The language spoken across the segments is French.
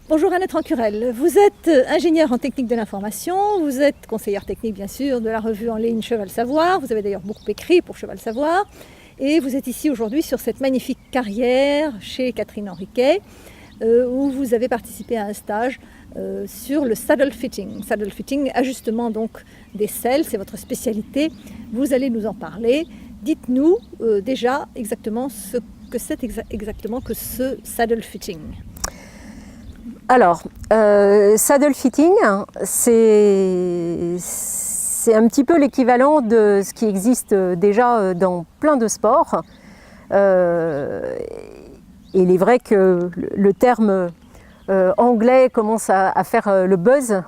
Bonjour Annette Rancurel, vous êtes ingénieure en technique de l'information, vous êtes conseillère technique bien sûr de la revue en ligne Cheval Savoir, vous avez d'ailleurs beaucoup écrit pour Cheval Savoir et vous êtes ici aujourd'hui sur cette magnifique carrière chez Catherine Henriquet où vous avez participé à un stage sur le saddle fitting. Saddle fitting, ajustement donc des selles, c'est votre spécialité, vous allez nous en parler. Dites-nous déjà exactement ce que c'est exactement que ce saddle fitting. Alors, saddle fitting, c'est un petit peu l'équivalent de ce qui existe déjà dans plein de sports. Il est vrai que le terme anglais commence à faire le buzz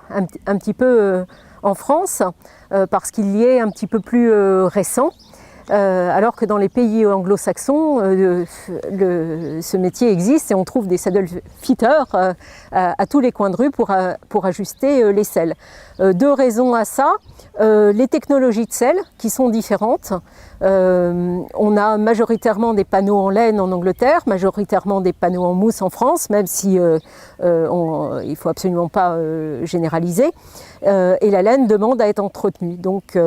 un petit peu en France, parce qu'il y est un petit peu plus récent. Alors que dans les pays anglo-saxons, ce métier existe et on trouve des saddle fitters à tous les coins de rue pour ajuster les selles. Deux raisons à ça. Les technologies de selle qui sont différentes. On a majoritairement des panneaux en laine en Angleterre, majoritairement des panneaux en mousse en France, même si il ne faut absolument pas généraliser. Et la laine demande à être entretenue. Donc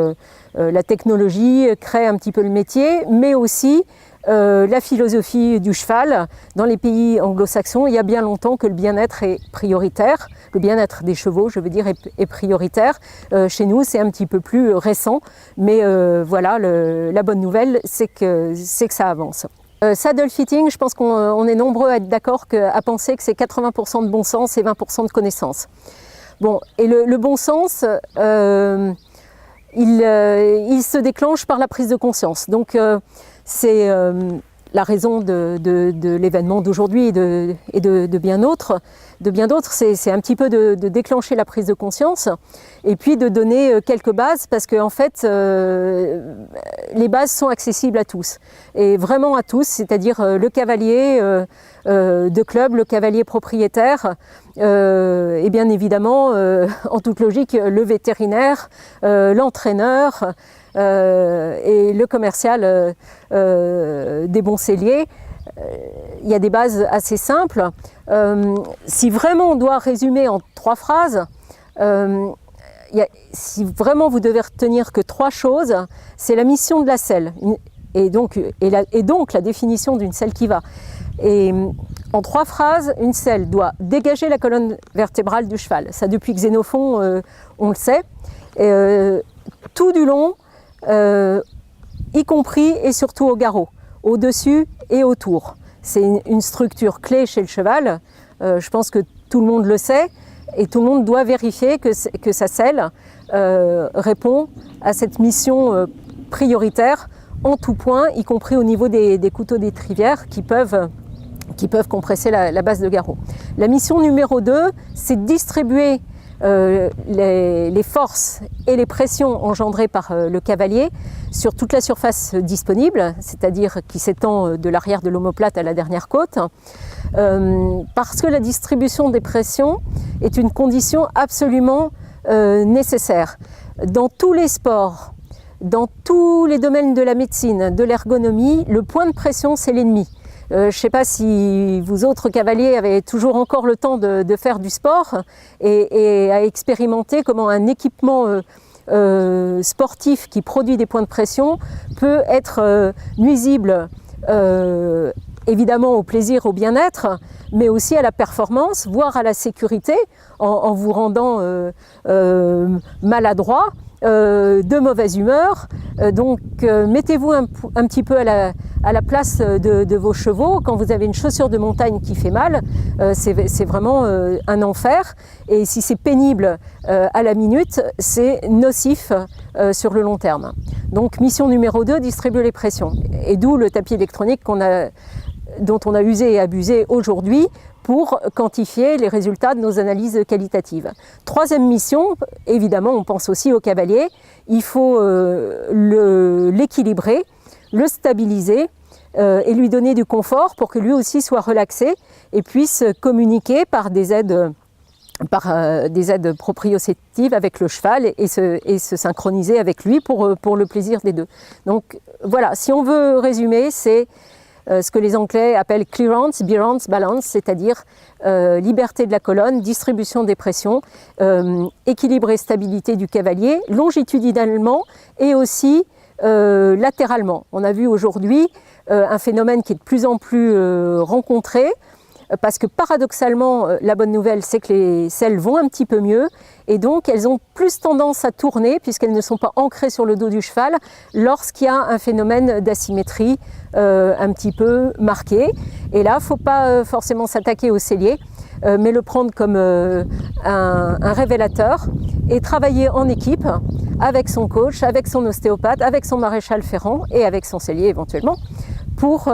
la technologie crée un petit peu le métier, mais aussi la philosophie du cheval. Dans les pays anglo-saxons, il y a bien longtemps que le bien-être est prioritaire. Le bien-être des chevaux, je veux dire, est prioritaire. Chez nous, c'est un petit peu plus récent, mais voilà, la bonne nouvelle, c'est que ça avance. Saddle fitting, je pense qu'on est nombreux à être d'accord à penser que c'est 80% de bon sens et 20% de connaissance. Bon, et le bon sens, il se déclenche par la prise de conscience. Donc c'est la raison de l'événement d'aujourd'hui et de bien d'autres. C'est un petit peu de déclencher la prise de conscience et puis de donner quelques bases parce qu'en fait, les bases sont accessibles à tous. Et vraiment à tous, c'est-à-dire le cavalier de club, le cavalier propriétaire, et bien évidemment, en toute logique, le vétérinaire, l'entraîneur, et le commercial des bons selliers. Il y a des bases assez simples. Si vraiment on doit résumer en 3 phrases, si vraiment vous devez retenir que 3 choses, c'est la mission de la selle et donc la définition d'une selle qui va. Et en 3 phrases, une selle doit dégager la colonne vertébrale du cheval. Ça, depuis Xénophon, on le sait. Tout du long, y compris et surtout au garrot, au-dessus et autour. C'est une structure clé chez le cheval. Je pense que tout le monde le sait et tout le monde doit vérifier que sa selle répond à cette mission prioritaire en tout point, y compris au niveau des couteaux d'étrivière qui peuvent compresser la base de garrot. La mission numéro 2, c'est de distribuer les forces et les pressions engendrées par le cavalier sur toute la surface disponible, c'est-à-dire qui s'étend de l'arrière de l'omoplate à la dernière côte, parce que la distribution des pressions est une condition absolument nécessaire. Dans tous les sports, dans tous les domaines de la médecine, de l'ergonomie, le point de pression, c'est l'ennemi. Je ne sais pas si vous autres cavaliers avez toujours encore le temps de faire du sport et à expérimenter comment un équipement sportif qui produit des points de pression peut être nuisible évidemment au plaisir, au bien-être, mais aussi à la performance, voire à la sécurité en vous rendant maladroit, de mauvaise humeur. Donc mettez-vous un petit peu à la place de vos chevaux. Quand vous avez une chaussure de montagne qui fait mal, c'est vraiment un enfer. Et si c'est pénible à la minute, c'est nocif sur le long terme. Donc mission numéro 2, distribuer les pressions. Et d'où le tapis électronique dont on a usé et abusé aujourd'hui pour quantifier les résultats de nos analyses qualitatives. Troisième mission, évidemment, on pense aussi au cavalier. Il faut l'équilibrer, le stabiliser et lui donner du confort pour que lui aussi soit relaxé et puisse communiquer par des aides proprioceptives avec le cheval et se synchroniser avec lui pour le plaisir des deux. Donc voilà, si on veut résumer, c'est ce que les Anglais appellent clearance, bearance, balance, c'est-à-dire liberté de la colonne, distribution des pressions, équilibre et stabilité du cavalier, longitudinalement et aussi latéralement. On a vu aujourd'hui un phénomène qui est de plus en plus rencontré, parce que paradoxalement, la bonne nouvelle, c'est que les selles vont un petit peu mieux et donc elles ont plus tendance à tourner puisqu'elles ne sont pas ancrées sur le dos du cheval lorsqu'il y a un phénomène d'asymétrie un petit peu marqué. Et là, il ne faut pas forcément s'attaquer au sellier, mais le prendre comme un révélateur et travailler en équipe avec son coach, avec son ostéopathe, avec son maréchal ferrant et avec son sellier éventuellement, pour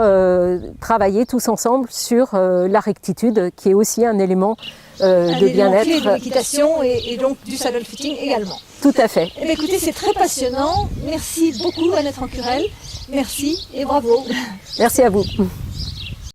travailler tous ensemble sur la rectitude, qui est aussi un élément de bien-être. De l'équitation et donc du saddle fitting également. Tout à fait. Eh bien, écoutez, c'est très passionnant. Merci beaucoup Annette Rancurel. Merci et bravo. Merci à vous.